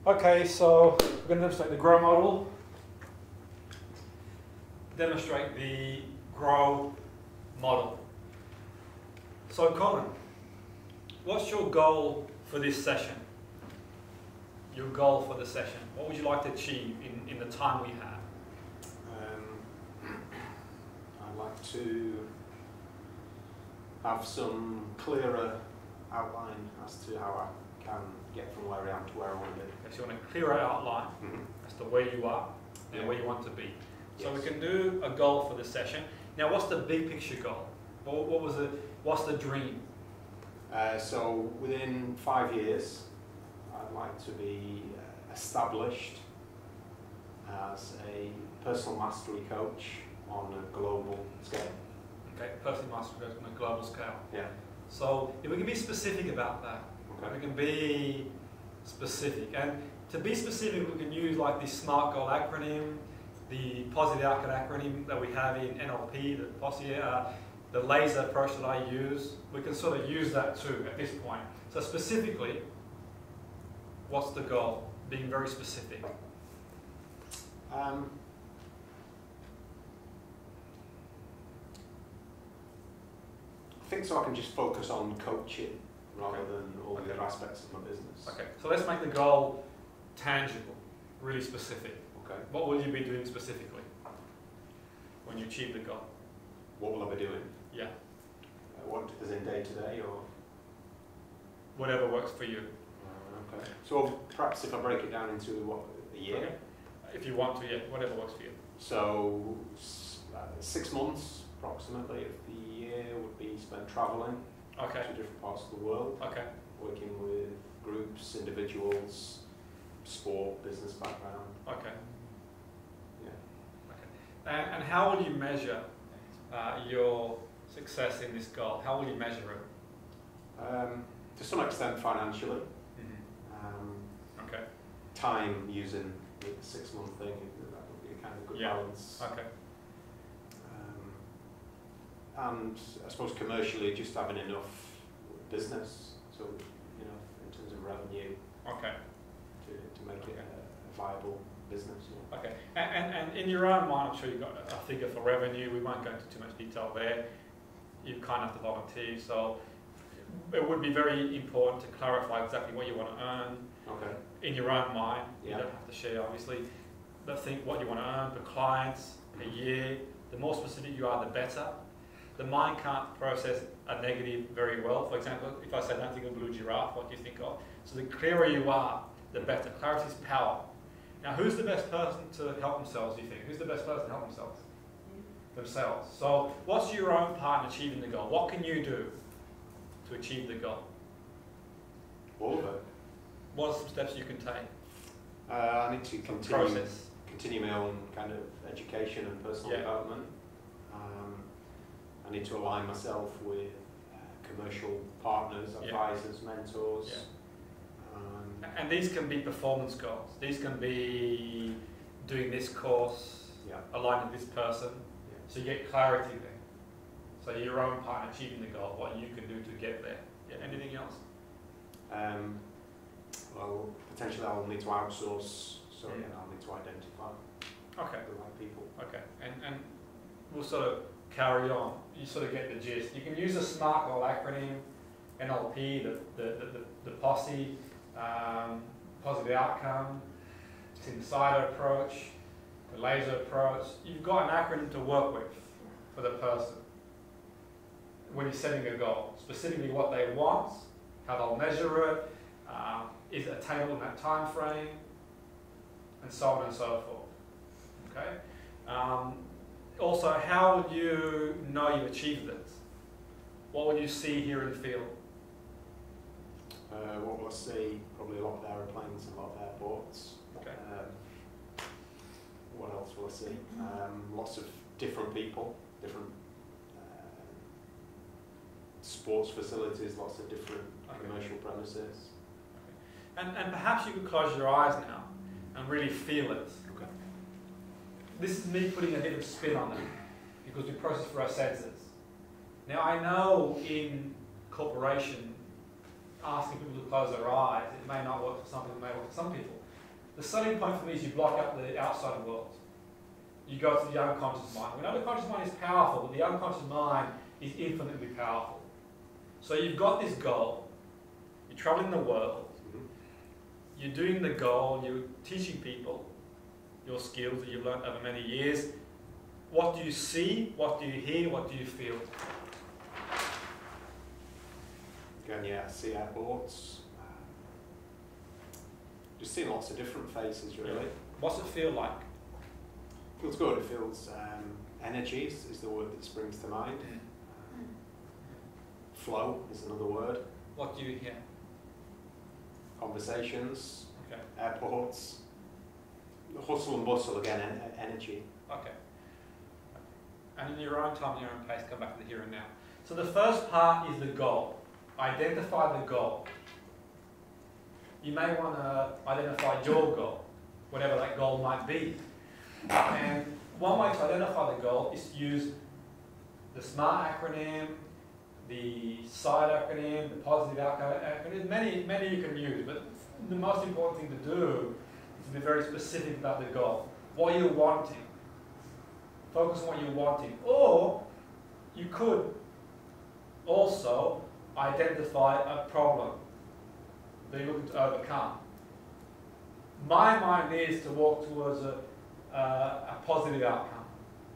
Okay, so we're going to demonstrate the grow model. Demonstrate the grow model. So Colin, what's your goal for this session? Your goal for the session. What would you like to achieve in the time we have? I'd like to have some clearer outline as to how I can get from where I am to where I want to be. Okay, so you want a clearer outline as to where you are and where you want to be. So we can do a goal for this session. Now, what's the big picture goal? What was it? What's the dream? So within 5 years, I'd like to be established as a personal mastery coach on a global scale. Okay, personal mastery coach on a global scale. Yeah. So if we can be specific about that, Okay. we can be specific. And to be specific, we can use like the SMART goal acronym, the positive outcome acronym that we have in NLP, the laser approach that I use. We can sort of use that too at this point. So specifically, what's the goal? Being very specific. I think so I can just focus on coaching rather than all the other aspects of my business. Okay, so let's make the goal tangible, really specific. Okay. What will you be doing specifically when you achieve the goal? What will I be doing? Yeah. What is in day to day or? Whatever works for you. Okay. So perhaps if I break it down into what, a year? Okay. If you want to, yeah, whatever works for you. So 6 months approximately of the year would be spent travelling to different parts of the world. Okay. Working with groups, individuals, sport, business background. Okay. Yeah. Okay. And how will you measure your success in this goal? How will you measure it? To some extent financially. Okay. Time using the 6 month thing, that would be a kind of good balance. Okay. And I suppose commercially just having enough business, so you know, in terms of revenue, Okay. to make it a viable business. Yeah. Okay. And in your own mind, I'm sure you've got a figure for revenue. We won't go into too much detail there. You kind of have to volunteer, so it would be very important to clarify exactly what you want to earn. Okay. In your own mind. Yeah. You don't have to share, obviously, but think what you want to earn per clients, per year. The more specific you are, the better. The mind can't process a negative very well. For example, if I say don't think of a blue giraffe, what do you think of? So the clearer you are, the better. Clarity is power. Now, who's the best person to help themselves, do you think? Who's the best person to help themselves? Themselves. So what's your own part in achieving the goal? What can you do to achieve the goal? All of it. What are some steps you can take? I need to continue my own kind of education and personal development. I need to align myself with commercial partners, advisors, mentors. Yeah. And these can be performance goals. These can be doing this course, aligning with this person, so you get clarity there. So your own part in achieving the goal, what you can do to get there. Yeah. Anything else? Well, potentially I'll need to outsource, so again, I'll need to identify the right people. Okay, and we'll sort of carry on. You sort of get the gist. You can use the SMART goal acronym, NLP, the POSSE, positive outcome, insider approach, the laser approach. You've got an acronym to work with for the person when you're setting a goal. Specifically what they want, how they'll measure it, is it attainable in that time frame, and so on and so forth. Okay. Also, how would you know you've achieved it? What will you see, hear, and feel? What will I see? Probably a lot of aeroplanes and a lot of airports. Okay. What else will I see? Lots of different people, different sports facilities, lots of different commercial premises. Okay. And perhaps you could close your eyes now and really feel it. Okay. This is me putting a different spin on it because we process for our senses. Now I know in corporation, asking people to close their eyes, it may not work for some people, it may work for some people. The starting point for me is you block out the outside world. You go to the unconscious mind. We know the conscious mind is powerful, but the unconscious mind is infinitely powerful. So you've got this goal, you're traveling the world, you're doing the goal, you're teaching people your skills that you've learned over many years. What do you see? What do you hear? What do you feel? Again, yeah, I see airports. Just seeing lots of different faces, really. What's it feel like? Feels good. It feels energy is the word that springs to mind. Flow is another word. What do you hear? Conversations, Okay. airports, the hustle and bustle again, energy. Okay. And in your own time, in your own pace, come back to the here and now. So the first part is the goal. Identify the goal. You may want to identify your goal, whatever that goal might be. And one way to identify the goal is to use the SMART acronym, the SIDE acronym, the positive outcome acronym. Many you can use, but the most important thing to do is to be very specific about the goal. What you're wanting. Focus on what you're wanting. Or you could also identify a problem that you're looking to overcome. My mind is to walk towards a positive outcome,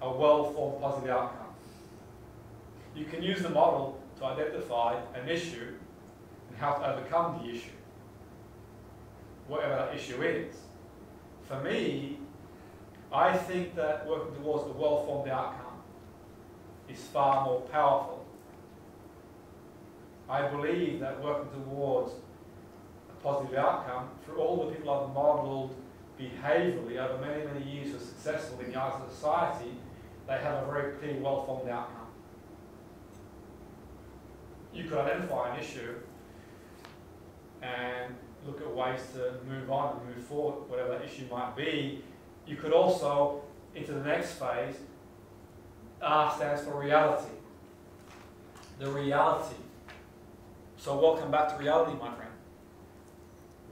a well-formed positive outcome. You can use the model to identify an issue and how to overcome the issue, whatever that issue is. For me, I think that working towards a well-formed outcome is far more powerful. I believe that working towards a positive outcome, for all the people I've modelled behaviourally over many, many years who are successful in the eyes of society, they have a very clear, well-formed outcome. You could identify an issue and look at ways to move on and move forward, whatever that issue might be. You could also, into the next phase, R stands for reality. The reality. So welcome back to reality, my friend.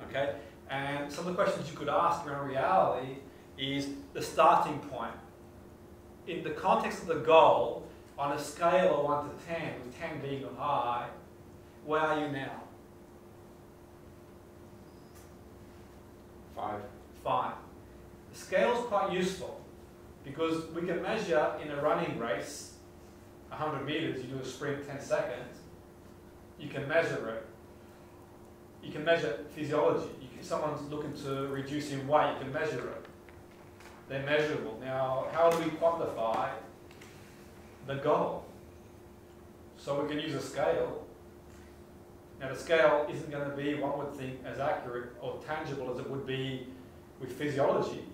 Okay? And some of the questions you could ask around reality is the starting point. In the context of the goal, on a scale of 1 to 10, with 10 being high, where are you now? 5. 5. The scale is quite useful because we can measure in a running race, 100 meters, you do a sprint 10 seconds, you can measure it. You can measure physiology. If someone's looking to reduce in weight, you can measure it. They're measurable. Now, how do we quantify the goal? So we can use a scale. Now, the scale isn't going to be, one would think, as accurate or tangible as it would be with physiology.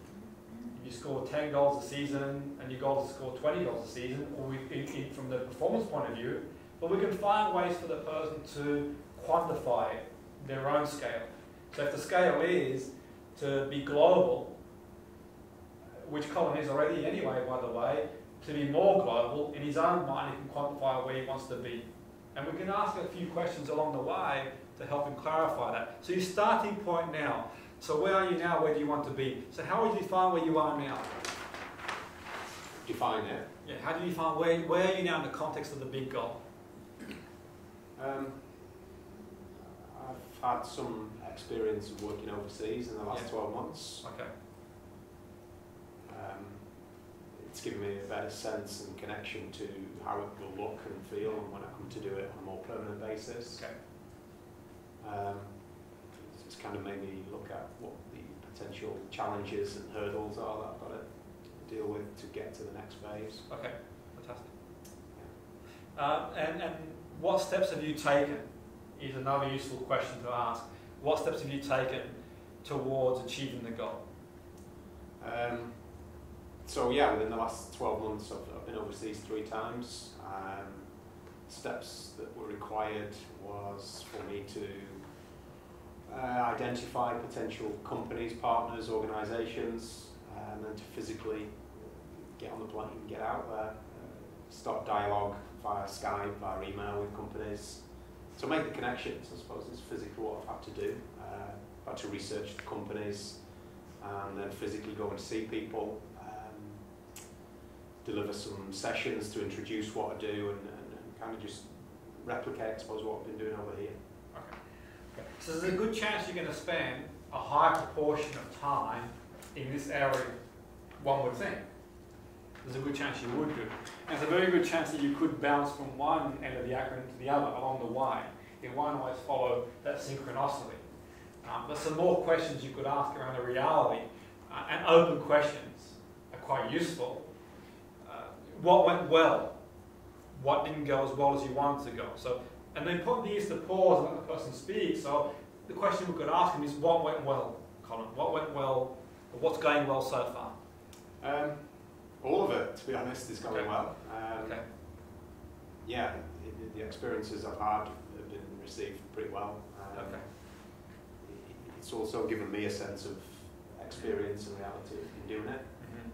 If you score 10 goals a season and your goal is to score 20 goals a season, or from the performance point of view, but we can find ways for the person to quantify their own scale. So if the scale is to be global, which Colin is already anyway, by the way, to be more global, in his own mind he can quantify where he wants to be. And we can ask a few questions along the way to help him clarify that. So your starting point now. So where are you now? Where do you want to be? So how would you define where you are now? Define it? Yeah, how do you define where are you now in the context of the big goal? I've had some experience of working overseas in the last 12 months. Okay. It's given me a better sense and connection to how it will look and feel when I come to do it on a more permanent basis. Okay. It's kind of made me look at what the potential challenges and hurdles are that I've got to deal with to get to the next phase. Okay, fantastic. And what steps have you taken is another useful question to ask. What steps have you taken towards achieving the goal? So yeah, within the last 12 months I've been overseas 3 times. Steps that were required was for me to identify potential companies, partners, organisations, and then to physically get on the plane, get out there, start dialogue via Skype, via email with companies. So make the connections, I suppose, is physically what I've had to do. I've had to research the companies, and then physically go and see people, deliver some sessions to introduce what I do, and kind of just replicate, I suppose, what I've been doing over here. Okay. So there's a good chance you're going to spend a high proportion of time in this area, one would think. There's a good chance you would do. And there's a very good chance that you could bounce from one end of the acronym to the other along the way. It won't always follow that synchronicity. But some more questions you could ask around the reality, and open questions are quite useful. What went well? What didn't go as well as you wanted to go? So, and the important thing is to pause and let the person speak. So the question we could ask him is, what went well, Colin? What went well? Or what's going well so far? All of it, to be honest, is going well. Okay. Yeah, the experiences I've had have been received pretty well. Okay. It's also given me a sense of experience and reality in doing it. Mm-hmm.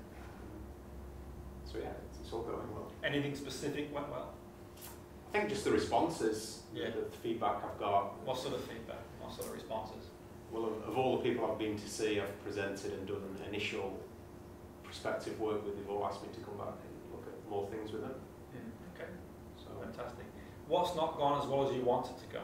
So yeah, it's all going well. Anything specific went well? I think just the responses, yeah. the feedback I've got. What sort of feedback? What sort of responses? Well, of all the people I've been to see, I've presented and done initial prospective work with. They've all asked me to come back and look at more things with them. Okay. So fantastic. What's not gone as well as you wanted to go?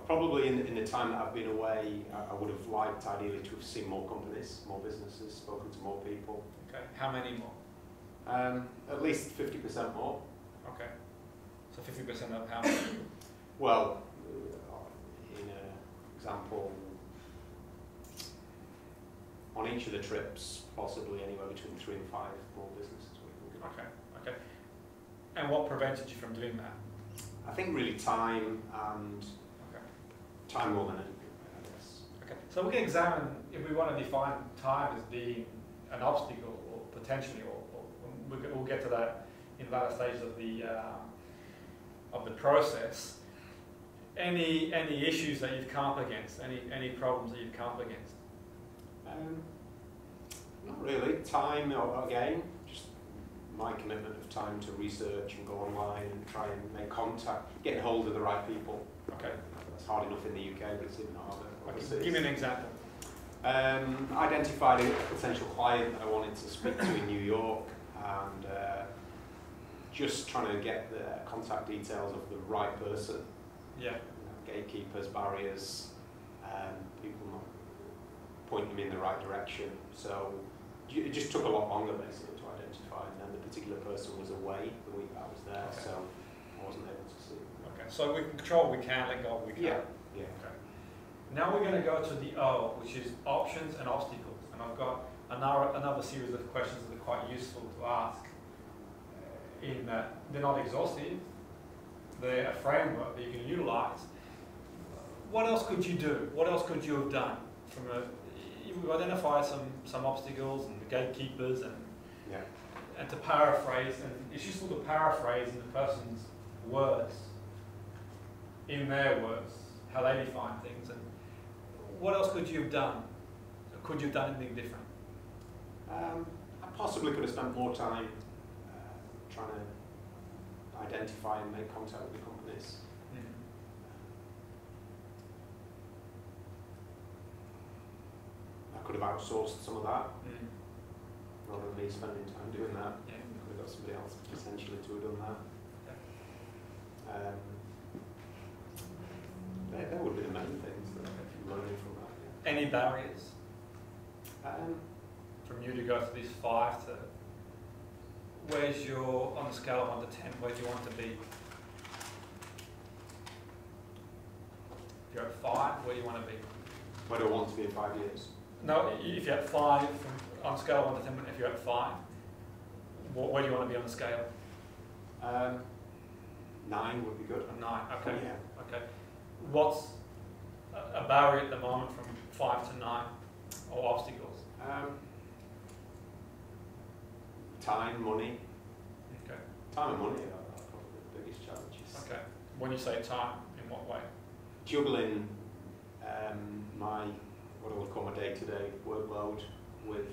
Probably in the time that I've been away, I would have liked ideally to have seen more companies, more businesses, spoken to more people. Okay. How many more? At least 50% more. Okay. So 50% of how many? Well, in an example, on each of the trips, possibly anywhere between 3 and 5 more businesses. Okay. Okay. And what prevented you from doing that? I think really time and time more than anything, I guess. Okay. So we can examine if we want to define time as being an obstacle or potentially, or we'll get to that in later stages of the process. Any issues that you've come up against? Any problems that you've come up against? Not really. Time, again, just my commitment of time to research and go online and try and make contact, get hold of the right people. Okay. That's hard enough in the UK, but it's even harder overseas. Give me an example. Identified a potential client that I wanted to speak to in New York, and just trying to get the contact details of the right person. Yeah. Gatekeepers, barriers, people not pointing me in the right direction. So it just took a lot longer basically to identify, and then the particular person was away the week I was there, so I wasn't able to see. Okay, so we can control what we can, let go of what we can. Yeah. Okay. Now we're going to go to the O, which is options and obstacles, and I've got another series of questions that are quite useful to ask. In that they're not exhaustive, they're a framework that you can utilise. What else could you do? What else could you have done? You've identified some obstacles and the gatekeepers, and to paraphrase, and it's useful to paraphrase in the person's words, in their words, how they define things. And what else could you have done? Could you have done anything different? I possibly could have spent more time trying to identify and make contact with the companies. I could have outsourced some of that, rather than me spending time doing that. Yeah. I could have got somebody else potentially to have done that. There would be the main things that I'm learning from that. Yeah. Any barriers? From you to go to these 5 to, where's your, on a scale of 1 to 10, where do you want to be? If you're at 5, where do you want to be? Where do I want to be in 5 years? No, if you're at 5, on a scale of 1 to 10, if you're at 5, where do you want to be on the scale? 9 would be good. A 9, okay. Yeah. Okay. What's a barrier at the moment from 5 to 9, or obstacles? Time, money. Okay. Time and money are probably the biggest challenges. Okay. When you say time, in what way? Juggling my, what I would call my day-to-day workload with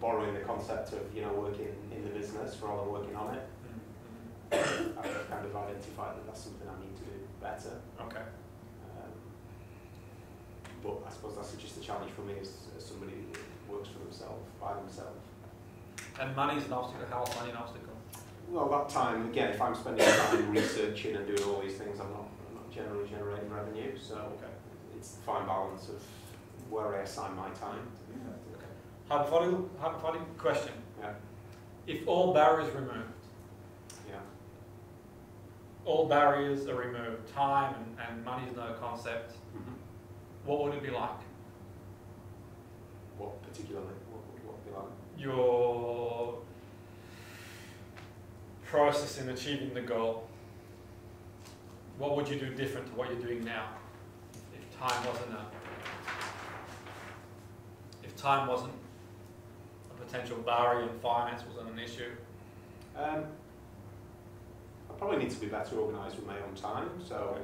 borrowing the concept of, working in the business rather than working on it. I've kind of identified that that's something I need to do better. Okay. But but I suppose that's just a challenge for me as somebody who works for themselves, by themselves. And money's an obstacle. How is money an obstacle? Well, that time, again, if I'm spending time researching and doing all these things, I'm not generally generating revenue, so Okay. it's the fine balance of where I assign my time. Hypothetical question. Yeah. If all barriers removed, Yeah. all barriers are removed, time and money is no concept, Mm-hmm. what would it be like? What particularly? What would it be like? Your process in achieving the goal. What would you do different to what you're doing now? If time wasn't a potential barrier and finance wasn't an issue. I probably need to be better organised with my own time. So, Okay.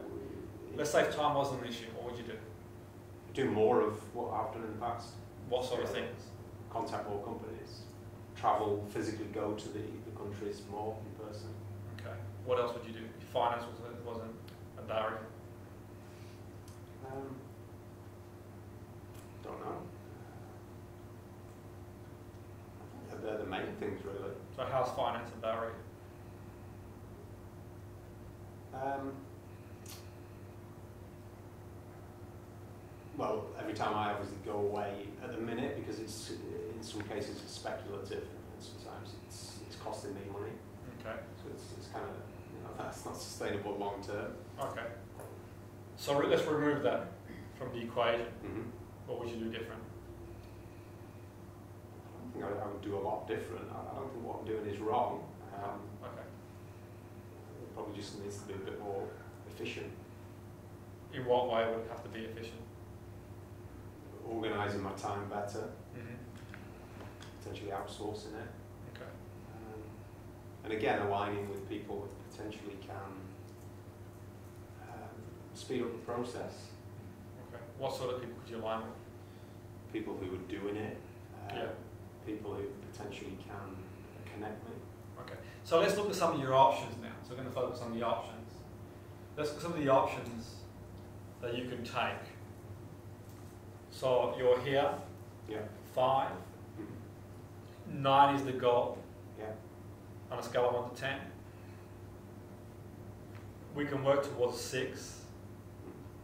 Let's say if time wasn't an issue, what would you do? do more of what I've done in the past. What sort of things? Contact more companies, travel, physically go to the countries more in person. Okay. What else would you do if finance wasn't a barrier? Don't know. I think they're the main things, really. So how's finance a barrier? Well, every time I obviously go away at the minute, because it's in some cases it's speculative, and sometimes it's costing me money. Okay. So it's kind of, that's not sustainable long term. Okay. So let's remove that from the equation. Mm-hmm. What would you do different? I think I would do a lot different. I don't think what I'm doing is wrong. Okay. It probably just needs to be a bit more efficient. In what way would it have to be efficient? Organising my time better, Mm-hmm. potentially outsourcing it. Okay. And again, aligning with people that potentially can speed up the process. Okay. What sort of people could you align with? People who are doing it, Yeah. people who potentially can connect me. Okay. So let's look at some of your options now. So we're going to focus on the options. Let's look at some of the options that you can take. So you're here, Yeah. 5, Mm-hmm. 9 is the goal. Yeah. On a scale of 1 to 10. We can work towards 6,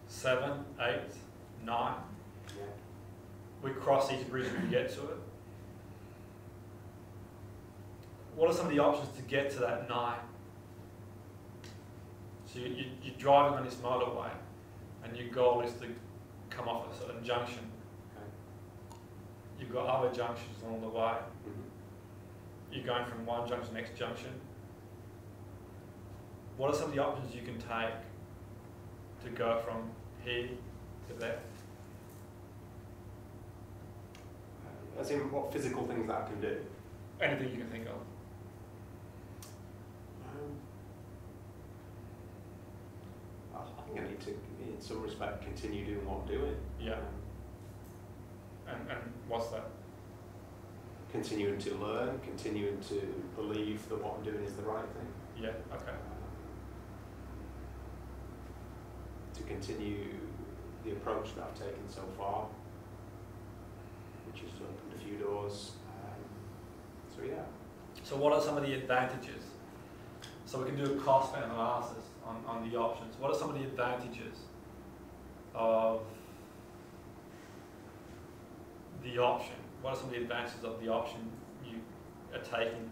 7, 8, 9. Yeah. We cross each bridge when we get to it. What are some of the options to get to that 9? So you're driving on this motorway and your goal is to come off a certain junction. Okay. You've got other junctions along the way. Mm-hmm. You're going from one junction to the next junction. What are some of the options you can take to go from here to there? As in, what physical things that I can do? Anything you can think of. I think I need to, in some respect, continue doing what I'm doing. Yeah. And what's that? Continuing to learn, continuing to believe that what I'm doing is the right thing. Yeah, okay. To continue the approach that I've taken so far, which has opened a few doors. So yeah. So what are some of the advantages? So we can do a cost analysis on the options. What are some of the advantages of the option? What are some of the advantages of the option you are taking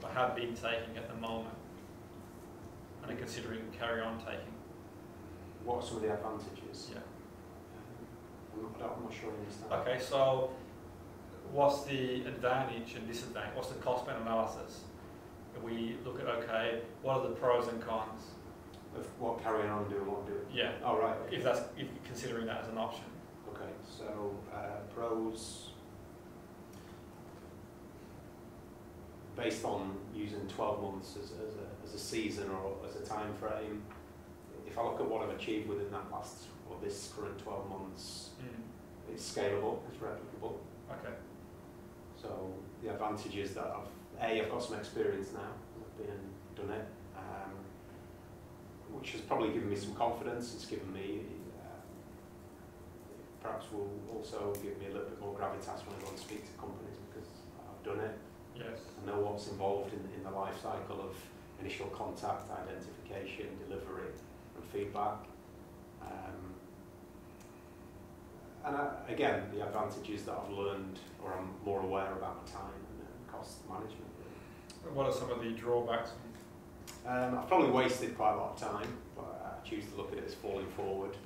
or have been taking at the moment and are considering carry on taking? What are some of the advantages? Yeah. I'm not sure I understand. Okay, so what's the advantage and disadvantage? What's the cost benefit analysis? If we look at, okay, what are the pros and cons? Of what carrying on doing what I'm doing? Yeah. Oh, right. If you're considering that as an option. Okay, so pros, based on using 12 months as a season or as a time frame, if I look at what I've achieved within that last, or this current 12 months, it's scalable, it's replicable. Okay. So the advantage is that I've got some experience now, I've been and done it, which has probably given me some confidence. It's given me perhaps perhaps will also give me a little bit more gravitas when I go and speak to companies, because I've done it. Yes. I know what's involved in the life cycle of initial contact, identification, delivery, and feedback. Again, the advantages that I've learned, or I'm more aware about my time and cost management. Really. What are some of the drawbacks? I've probably wasted quite a lot of time, but I choose to look at it as falling forward.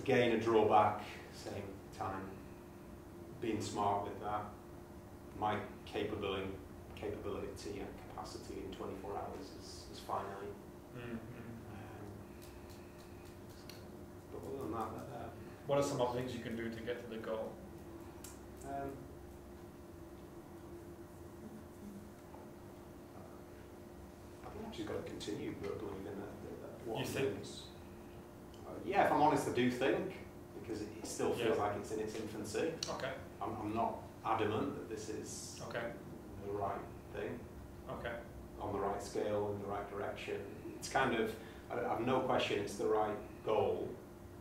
Again, a drawback, same time, being smart with that. My capability and capacity in 24 hours is finite. But other than that, what are some other things you can do to get to the goal? I think I've just got to continue believing that what you think? Yeah, if I'm honest, I do think, because it still feels like it's in its infancy. Okay. I'm not adamant that this is the right thing. Okay. On the right scale, in the right direction. It's kind of, I have no question it's the right goal.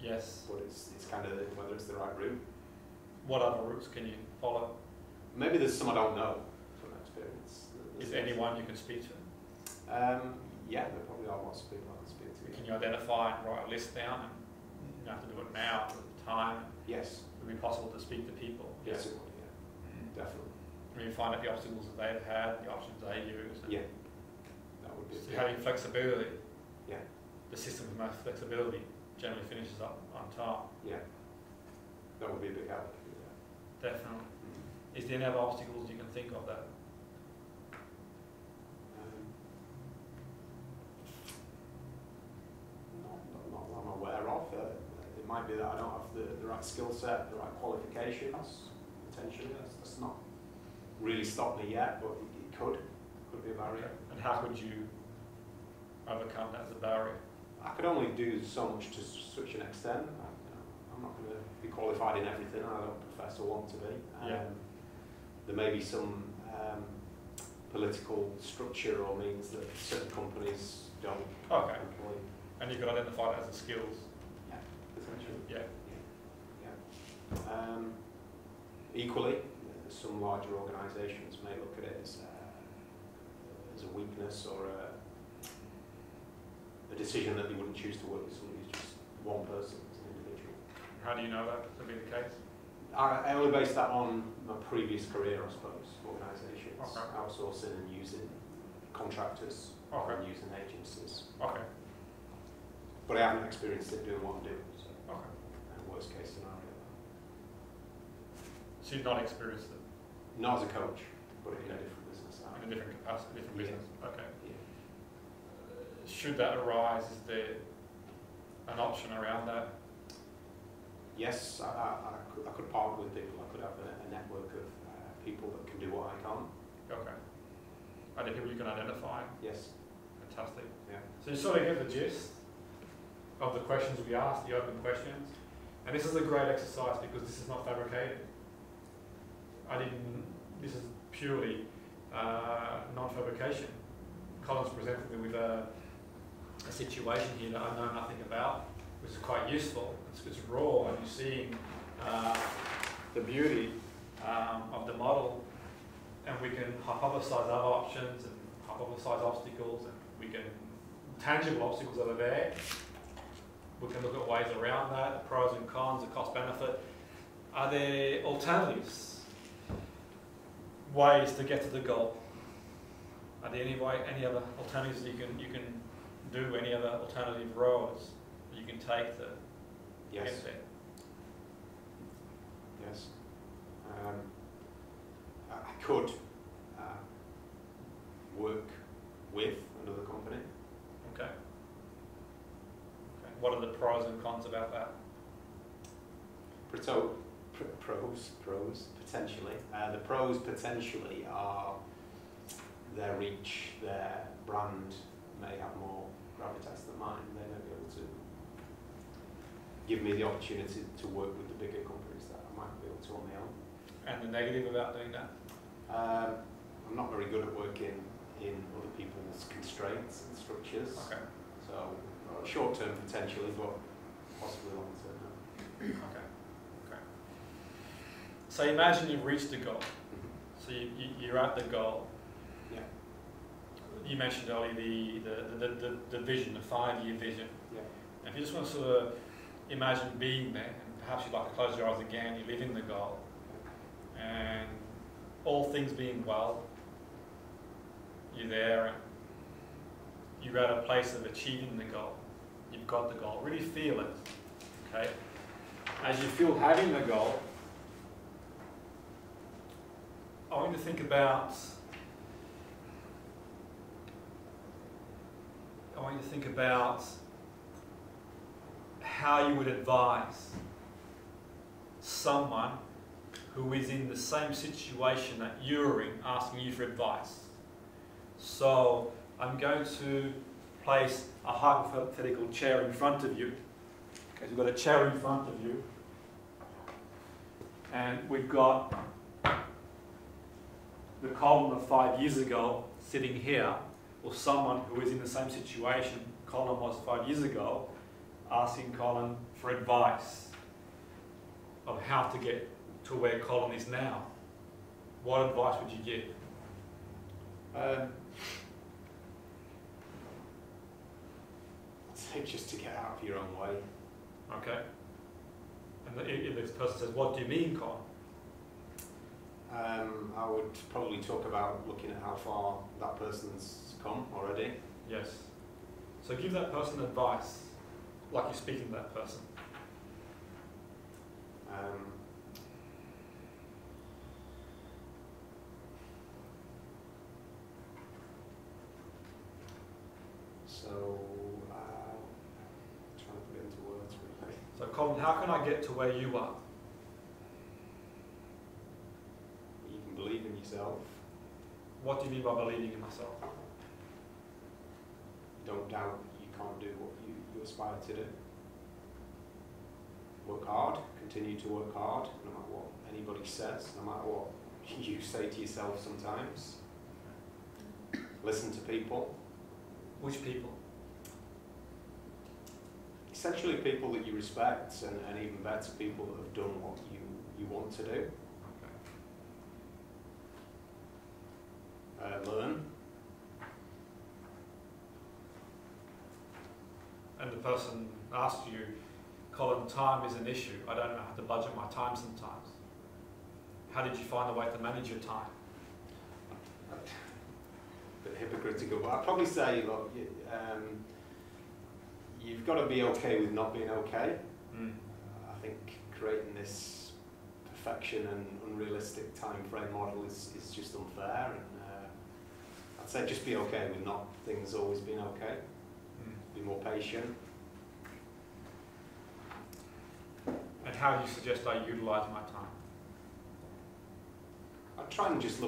Yes. But it's kind of whether it's the right route. What other routes can you follow? Maybe there's some I don't know from experience. Is anyone you can speak to? Yeah, there probably are lots of people I can speak to. Can you identify and write a list down? And you don't have to do it now, at the time. Yes. It would be possible to speak to people. Yes, it would, yeah. Definitely. When you find out the obstacles that they've had, the options they use. Yeah. That would be so having flexibility. Yeah. The system with most flexibility generally finishes up on top. Yeah. That would be a big help. Yeah. Definitely. Is there any other obstacles you can think of that? Not that I'm aware of. It might be that I don't have the right skill set, the right qualifications, potentially. That's not really stopped me yet, but it could be a barrier. Okay. And how could you overcome that as a barrier? I could only do so much to such an extent. I'm not going to be qualified in everything, and I don't profess or want to be. There may be some political structure or means that certain companies don't employ. And you could identify that as a skills. Yeah, essentially. Yeah. Equally, some larger organisations may look at it as a weakness or a decision that they wouldn't choose to work with somebody who's just one person as an individual. How do you know that to be the case? I only based that on my previous career, I suppose, organisations, outsourcing and using contractors and using agencies. Okay. But I haven't experienced it doing what I'm doing, so worst case scenario. So you've not experienced it? Not as a coach, but in a different business. In a different capacity, different business? Okay. Yeah. Should that arise, is there an option around that? Yes, I could partner with people. I could have a network of people that can do what I can't. Okay. Are there people you can identify? Yes. Fantastic. Yeah. So you sort of get the gist of the questions we asked, the open questions. And this is a great exercise because this is not fabricated. This is purely non-fabrication. Colin's presented me with a situation here that I know nothing about, which is quite useful. It's raw, and you're seeing the beauty of the model, and we can hypothesize other options and hypothesize obstacles, and we can tangible obstacles that are there. We can look at ways around that, the pros and cons, the cost benefit. Are there alternatives, ways to get to the goal? Are there any other alternatives that you can do, any other alternative roads that you can take to get there? Yes. I could work with another company. Okay. What are the pros and cons about that? Pros potentially. The pros potentially are their reach, their brand may have more gravitas than mine. They may be able to give me the opportunity to work with the bigger companies that I might be able to on my own. And the negative about doing that? I'm not very good at working in other people's constraints and structures. Okay. So short term potentially, but possibly long term. No. Okay. Okay. So imagine you've reached the goal. So you're at the goal. Yeah. You mentioned earlier the vision, the 5-year vision. Yeah. And if you just want to sort of imagine being there, and perhaps you'd like to close your eyes again, you're living the goal, and all things being well, you're there and you're at a place of achieving the goal. You've got the goal. Really feel it. Okay? As you feel having the goal, I want you to think about how you would advise someone who is in the same situation that you're in, asking you for advice. So I'm going to place a hypothetical chair in front of you. Okay, so we've got a chair in front of you, and we've got the Colin of 5 years ago sitting here, or someone who is in the same situation Colin was 5 years ago, asking Colin for advice of how to get to where Colin is now. What advice would you give? I'd say just to get out of your own way. Okay. And if this person says, what do you mean, Colin? I would probably talk about looking at how far that person's come already. Yes. So give that person advice, like you're speaking to that person. Trying to put it into words really. So Colin, how can I get to where you are? You can believe in yourself. What do you mean by believing in myself? Don't doubt you can't do what you aspire to do. Work hard, continue to work hard, no matter what anybody says, no matter what you say to yourself sometimes. Listen to people. Which people? Essentially people that you respect, and even better, people that have done what you want to do. Okay. Learn. And the person asks you, Colin, time is an issue. I don't know how to budget my time sometimes. How did you find a way to manage your time? A bit hypocritical, but I'd probably say, look, you've got to be okay with not being okay. I think creating this perfection and unrealistic time frame model is just unfair, and I'd say just be okay with not things always being okay. Be more patient. And how do you suggest I utilise my time? I try and just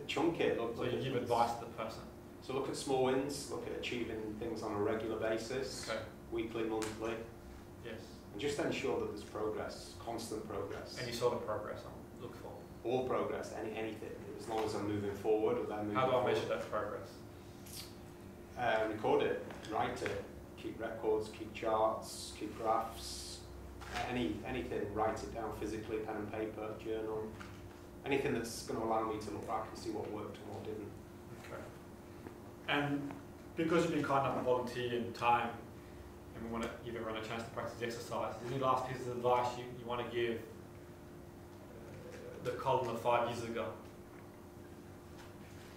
chunk it. So you give advice to the person? So look at small wins, look at achieving things on a regular basis, okay. Weekly, monthly. Yes. And just ensure that there's progress, constant progress. Any sort of progress I look for? All progress, anything, as long as I'm moving forward or they're moving How do I forward. measure that progress? Record it, write it, keep records, keep charts, keep graphs, anything, write it down physically, pen and paper, journal, anything that's going to allow me to look back and see what worked and what didn't. Okay. And because you've been kind enough to volunteer in time, and we want to give everyone a chance to practice the exercise, is there any last piece of advice you want to give the Colin of 5 years ago?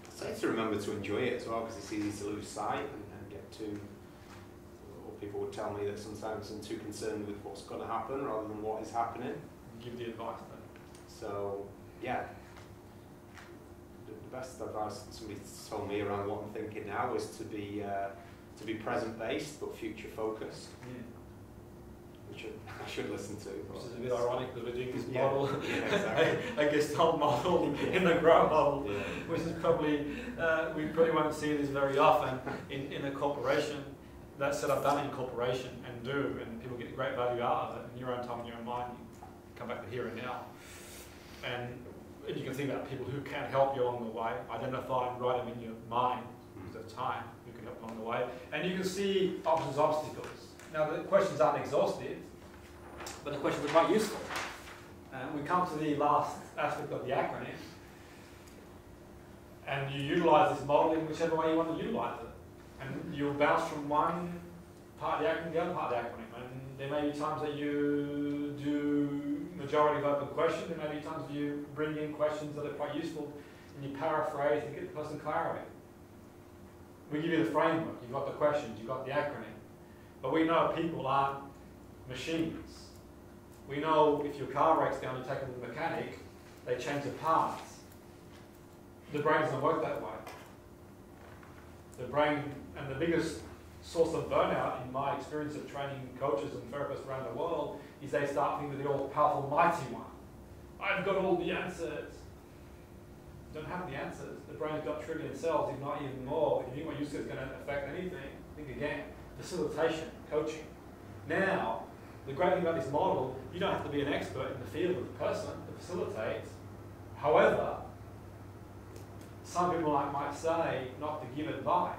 I'd say to remember to enjoy it as well, because it's easy to lose sight and get too, or people would tell me that sometimes I'm too concerned with what's going to happen rather than what is happening. Give the advice then. So, yeah, the best advice that somebody's told me around what I'm thinking now is to be present-based but future-focused, which I should listen to. Which is a bit ironic because we're doing this Yeah. model, Yeah, exactly. a Gestalt model in the grow model, Yeah. which is probably, we probably won't see this very often in a corporation. That's what I've done in corporation and do, and people get great value out of it. In your own time, in your own mind, you come back to here and now. And you can think about people who can help you along the way, identify and write them in your mind because of time, who can help along the way. And you can see obstacles. Now the questions aren't exhaustive, But the questions are quite useful. We come to the last aspect of the acronym, and you utilise this model in whichever way you want to utilise it. And you'll bounce from one part of the acronym to the other part of the acronym. And there may be times that you do majority of open questions, there may be times you bring in questions that are quite useful, and you paraphrase to get the person clarity. We give you the framework, you've got the questions, you've got the acronym. But we know people aren't machines. We know if your car breaks down, you take it to the mechanic, they change the parts. The brain doesn't work that way. The brain, and the biggest source of burnout in my experience of training coaches and therapists around the world is they start thinking with the all-powerful mighty one. I've got all the answers. You don't have the answers. The brain's got trillion cells, if not even more. If you think what you said is going to affect anything, think again. Facilitation, coaching. Now, the great thing about this model, you don't have to be an expert in the field of the person to facilitate. However, some people might say not to give advice.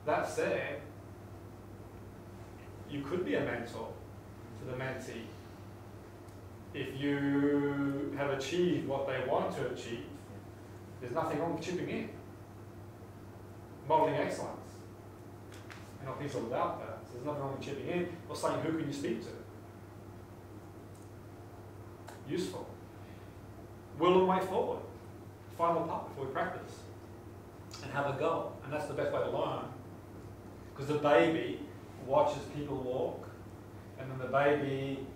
That said, you could be a mentor to the mentee. If you have achieved what they want to achieve, there's nothing wrong with chipping in. Modelling excellence. And not people without that. So there's nothing wrong with chipping in or saying who can you speak to. Useful. Will and way forward. Final part before we practice. And have a go. And that's the best way to learn. Because the baby watches people walk, and then the baby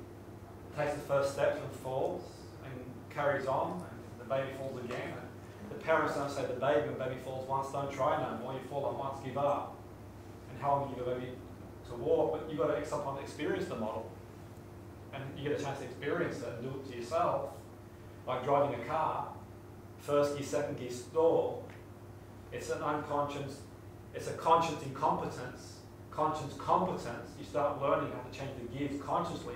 takes the first steps and falls, and carries on, and the baby falls again. And the parents don't say to the baby, when the baby falls once, don't try no more, you fall on once, give up. And how long do you give a baby to walk? But you've got to sometimes experience the model. And you get a chance to experience it and do it to yourself, like driving a car, first gear, second gear, stall. It's an unconscious, it's a conscious incompetence, conscious competence. You start learning how to change the gears consciously.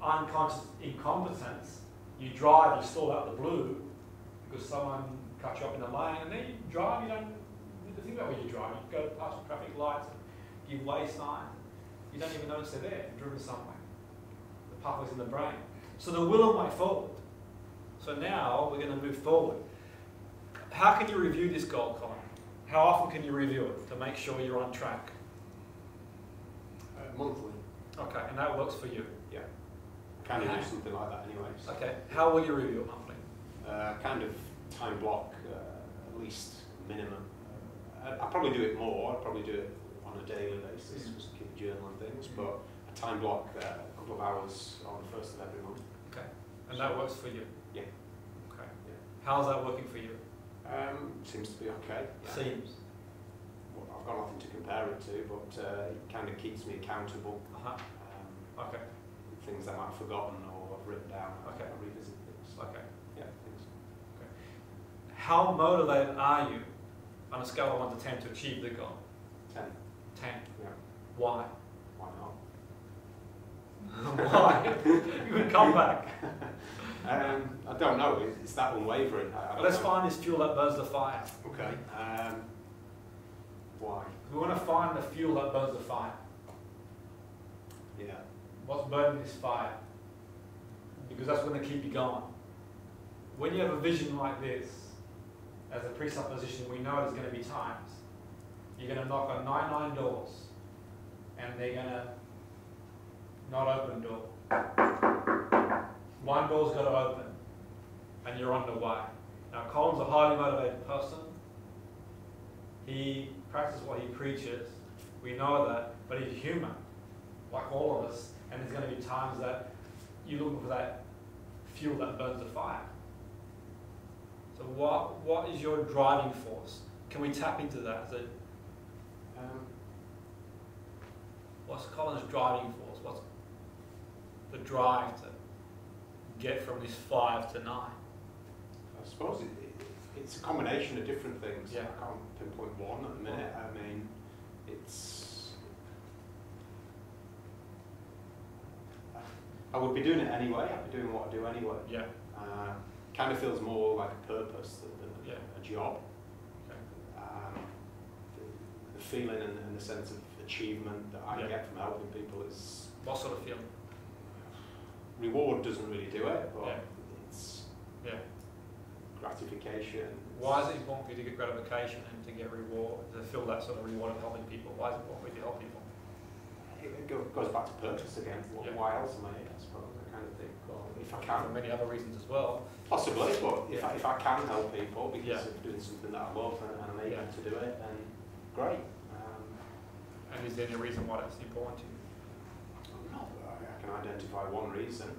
Unconscious incompetence, you drive, you stall out the blue because someone cut you up in the lane, and then you drive, you don't need to think about where you drive. You go past the traffic lights and give way signs. You don't even notice they're there, driven somewhere. The pathway's in the brain. So the will and way forward. So now we're going to move forward. How can you review this goal, Colin? How often can you review it to make sure you're on track? Monthly. Okay, and that works for you? Yeah. Kind of do something like that anyway. So. Okay, how will you review it monthly? Kind of time block, at least minimum. I'll probably do it more. I'll probably do it on a daily basis, just keep a journal and things. But a time block, a couple of hours on the first of every month. Okay, and that works for you? Yeah. Okay. Yeah. How's that working for you? Seems to be okay. Yeah. Seems. Well, I've got nothing to compare it to, but it kind of keeps me accountable. Okay. Things that I've forgotten or I've written down. Okay. I revisit things. Okay. Yeah, things. Okay. How motivated are you on a scale of 1 to 10 to achieve the goal? 10. 10. Yeah. Why? Why not? Why? You would come back. I don't know. It's that unwavering. Let's find this fuel that burns the fire. Okay. Why? We want to find the fuel that burns the fire. Yeah. What's burning this fire? Because that's going to keep you going. When you have a vision like this, as a presupposition, we know there's going to be times you're going to knock on 99 doors, and they're going to not open door. One door's got to open, and you're on the way. Now, Colin's a highly motivated person. He practices what he preaches. We know that, but he's human, like all of us. And there's going to be times that you're looking for that fuel that burns the fire. So what is your driving force? Can we tap into that? Is it, what's Colin's driving force? What's the drive to get from this 5 to 9? I suppose it's a combination of different things. Yeah. I can't pinpoint one at the minute. I mean, I would be doing it anyway. I'd be doing what I do anyway. Yeah. Kind of feels more like a purpose than a job. Okay. The feeling and the sense of achievement that I get from helping people is... What sort of feeling? reward doesn't really do it, but Yeah. it's Yeah. gratification. Why is it important for you to get gratification and to get reward, to feel that sort of reward of helping people? Why is it important for you to help people? It goes back to purpose again. Yeah. Why else am I here, I suppose, I kind of think. Well, if I For can, many other reasons as well. possibly, but Yeah. if I can help people because Yeah. of doing something that I love and I'm able Yeah. to do it, then great. And is there any reason why that's important to you? No, I can identify one reason.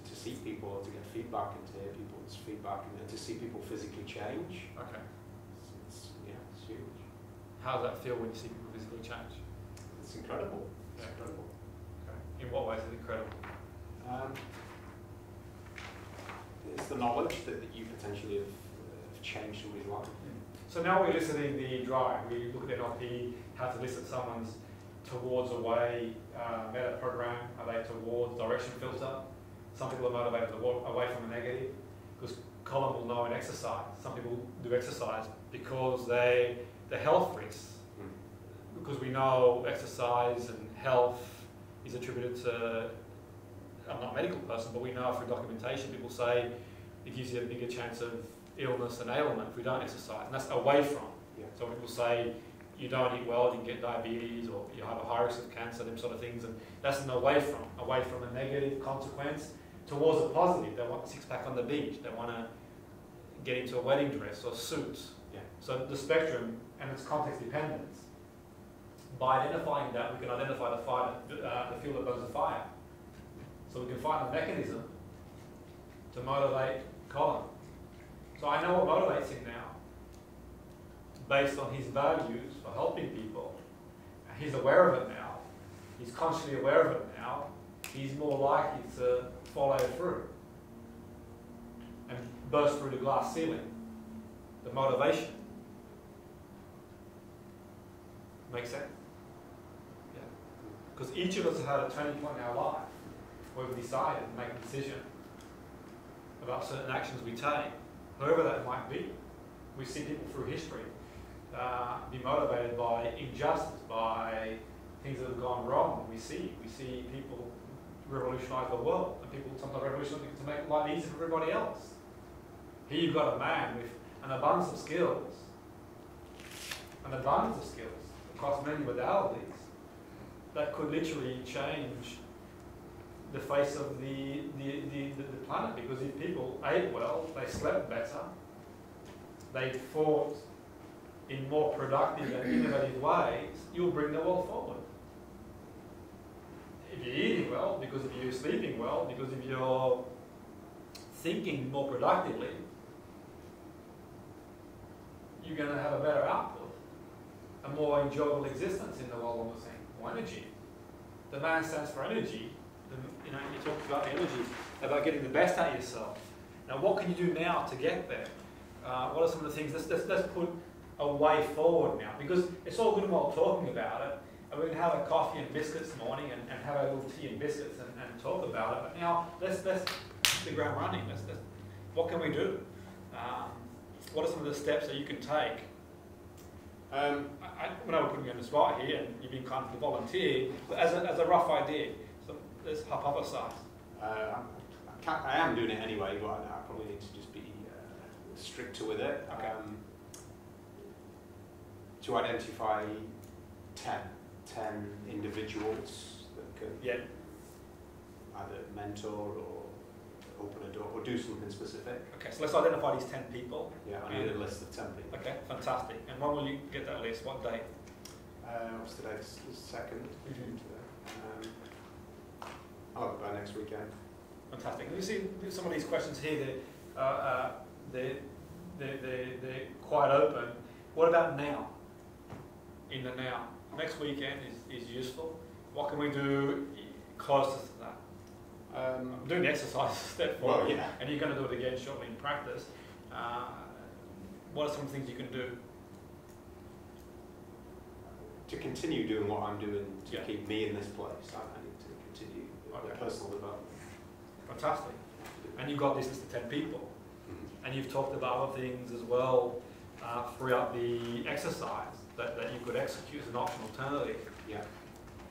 To see people, to get feedback and to hear people's feedback and to see people physically change. Okay. It's huge. How does that feel when you see people physically change? It's incredible. It's Yeah. incredible. Okay. In what ways is it incredible? It's the knowledge that you potentially have changed somebody's life. So now we're eliciting the drive. We look at NLP, how to elicit someone's towards away meta program. Are they towards direction filter? Some people are motivated to walk away from the negative, because Colin will know in exercise. Some people do exercise because the health risks. Because we know exercise and health is attributed to, I'm not a medical person, but we know through documentation, people say it gives you a bigger chance of illness and ailment if we don't exercise, and that's away from. Yeah. So people say you don't eat well, you can get diabetes, or you have a high risk of cancer, them sort of things, and that's an away from a negative consequence towards a positive. They want a six-pack on the beach, they want to get into a wedding dress or suits. Yeah. So the spectrum and its context dependence. By identifying that, we can identify the fuel that burns the fire. So we can find a mechanism to motivate Colin. So I know what motivates him now, based on his values for helping people. He's aware of it now. He's consciously aware of it now. He's more likely to follow through and burst through the glass ceiling. The motivation. Makes sense? Yeah. Because each of us has had a turning point in our life where we decided to make a decision about certain actions we take, whoever that might be. We see people through history be motivated by injustice, by things that have gone wrong. We see people revolutionise the world, and people sometimes revolutionise to make life easier for everybody else. Here you've got a man with an abundance of skills, across many modalities, that could literally change the face of the planet, because if people ate well, they slept better, they fought in more productive and innovative ways, you'll bring the world forward. If you're eating well, because if you're sleeping well, because if you're thinking more productively, you're going to have a better output, a more enjoyable existence in the world, almost saying, more energy. The man stands for energy. You talked about the energy, about getting the best out of yourself. Now, what can you do now to get there? What are some of the things? Let's put a way forward now, because it's all good and well talking about it, and we can have a coffee and biscuits this morning and have a little tea and biscuits and talk about it. But now let's hit the ground running. What can we do? What are some of the steps that you can take? When I was putting you on the spot here, and you've been kind of the volunteer, but as a rough idea, so let's hypothesize. I am doing it anyway, but I probably need to just be stricter with it. Okay. To identify 10 individuals that can either mentor or open a door or do something specific. Okay, so let's identify these 10 people. Yeah, I need a list of 10 people. Okay, fantastic. And when will you get that list? What date? What's today's second? I'll have it by next weekend. Fantastic. And you see some of these questions here, they're quite open. What about now? In the now. Next weekend is useful. What can we do closer to that? I'm doing the exercise step forward, well, yeah. and you're going to do it again shortly in practice. What are some things you can do? To continue doing what I'm doing to Yeah. keep me in this place, I need to continue the personal development. Fantastic. And you've got this list of 10 people. Mm-hmm. And you've talked about other things as well throughout the exercise that you could execute as an option alternative. Yeah.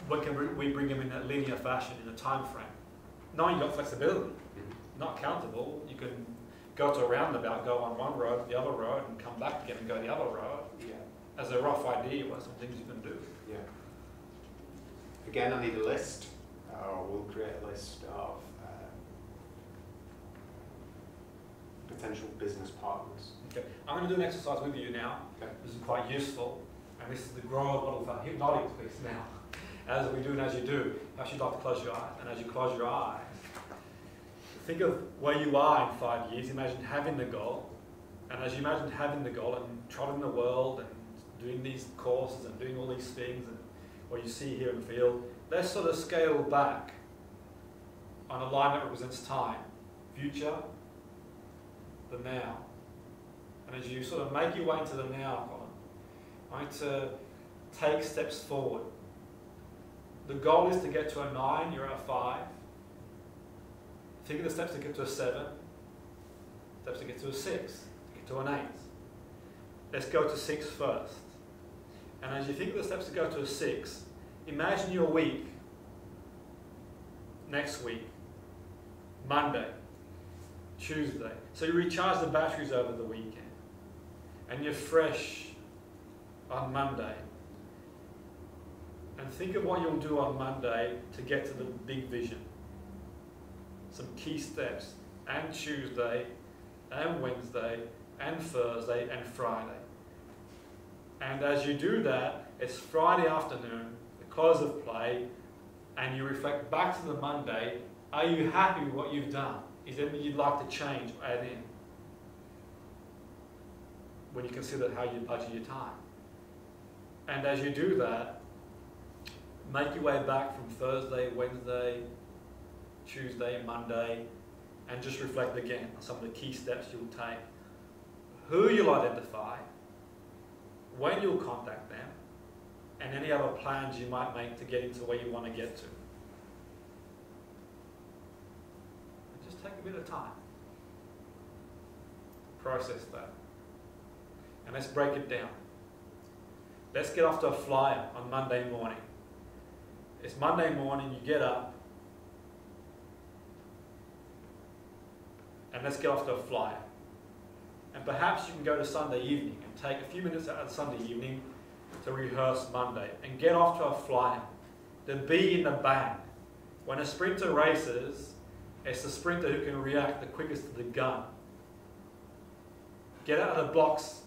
we bring them in a linear fashion, in a time frame? Knowing you've got flexibility, not countable, you can go to a roundabout, go on one road, the other road, and come back again and go the other road. Yeah. As a rough idea, what are some things you can do? Yeah. Again, I need a list, or we'll create a list of potential business partners. Okay, I'm going to do an exercise with you now. Okay. This is quite useful, and this is the growth model for hypnotic piece now. As we do and as you do, perhaps you'd like to close your eyes, and as you close your eyes, think of where you are in 5 years. Imagine having the goal, and as you imagine having the goal and trotting the world and doing these courses and doing all these things and what you see, hear and feel, let's sort of scale back on a line that represents time, future, the now. And as you sort of make your way into the now column, I want to take steps forward. The goal is to get to a 9, you're at a 5. Think of the steps to get to a 7, steps to get to a 6, to get to an 8. Let's go to 6 first. And as you think of the steps to go to a 6, imagine your week, next week, Monday, Tuesday. So you recharge the batteries over the weekend. And you're fresh on Monday. And think of what you'll do on Monday to get to the big vision. Some key steps. And Tuesday, and Wednesday, and Thursday, and Friday. And as you do that, it's Friday afternoon, the close of play, and you reflect back to the Monday. Are you happy with what you've done? Is there anything you'd like to change or add in? When you consider how you budget your time. And as you do that, make your way back from Thursday, Wednesday, Tuesday, Monday, and just reflect again on some of the key steps you'll take. Who you'll identify, when you'll contact them, and any other plans you might make to get into where you want to get to. And just take a bit of time. Process that. And let's break it down. Let's get off to a flyer on Monday morning. It's Monday morning, you get up, and let's get off to a flyer. And perhaps you can go to Sunday evening and take a few minutes out of Sunday evening to rehearse Monday and get off to a flyer. The bee in the bang. When a sprinter races, it's the sprinter who can react the quickest to the gun. Get out of the blocks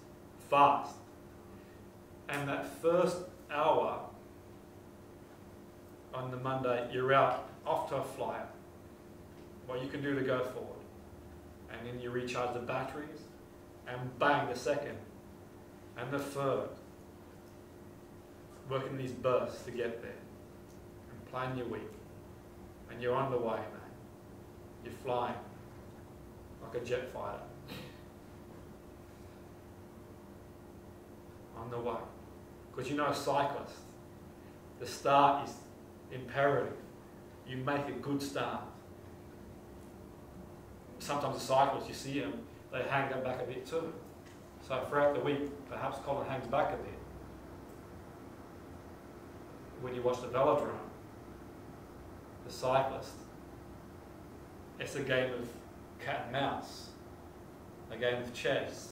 fast. And that first hour on the Monday, you're out, off to a flyer. What you can do to go forward. And then you recharge the batteries, and bang, the second, and the third. Working these bursts to get there. And plan your week. And you're on the way, man. You're flying like a jet fighter. On the way. Because you know, cyclists, the start is imperative. You make a good start. Sometimes the cyclists, you see them, they hang them back a bit too. So throughout the week, perhaps Colin hangs back a bit. When you watch the velodrome, the cyclist, it's a game of cat and mouse, a game of chess.